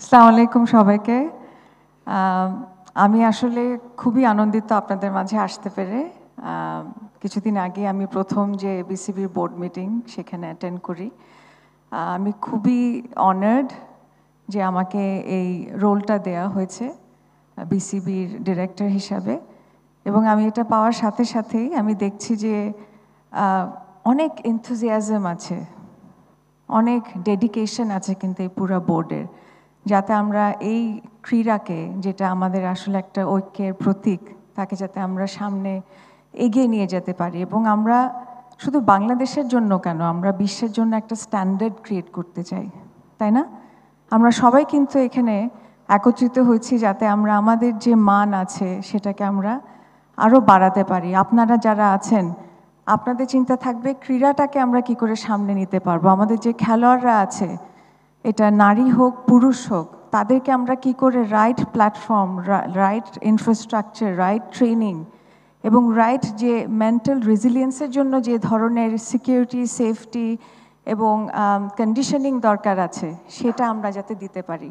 আসসালামু আলাইকুম সবাইকে। আম আমি আসলে খুবই আনন্দিত আপনাদের মাঝে আসতে পেরে। কিছুদিন আগে আমি ১ম যে বিসিবির বোর্ড মিটিং সেখানে অ্যাটেন্ড করি। আমি খুবই অনার্ড যে আমাকে এই রোলটা দেয়া হয়েছে বিসিবির ডিরেক্টর হিসাবে, এবং আমি এটা পাওয়ার সাথে সাথেই আমি দেখছি যে অনেক এনথুজিয়াজম আছে, অনেক ডেডিকেশন আছে কিন্তু এই পুরো বোর্ডের, যাতে আমরা এই ক্রীড়াকে, যেটা আমাদের আসলে একটা ঐক্যের প্রতীক, তাকে যাতে আমরা সামনে এগিয়ে নিয়ে যেতে পারি। এবং আমরা শুধু বাংলাদেশের জন্য কেন, আমরা বিশ্বের জন্য একটা স্ট্যান্ডার্ড ক্রিয়েট করতে চাই, তাই না? আমরা সবাই কিন্তু এখানে একত্রিত হয়েছি যাতে আমরা আমাদের যে মান আছে সেটাকে আমরা আরও বাড়াতে পারি। আপনারা যারা আছেন, আপনাদের চিন্তা থাকবে ক্রীড়াটাকে আমরা কি করে সামনে নিতে পারবো, আমাদের যে খেলোয়াড়রা আছে, এটা নারী হোক পুরুষ হোক, তাদেরকে আমরা কি করে right platform, right infrastructure, right training এবং রাইট যে মেন্টাল রেজিলিয়েন্সের জন্য যে ধরনের সিকিউরিটি, সেফটি এবং কন্ডিশনিং দরকার আছে, সেটা আমরা যাতে দিতে পারি।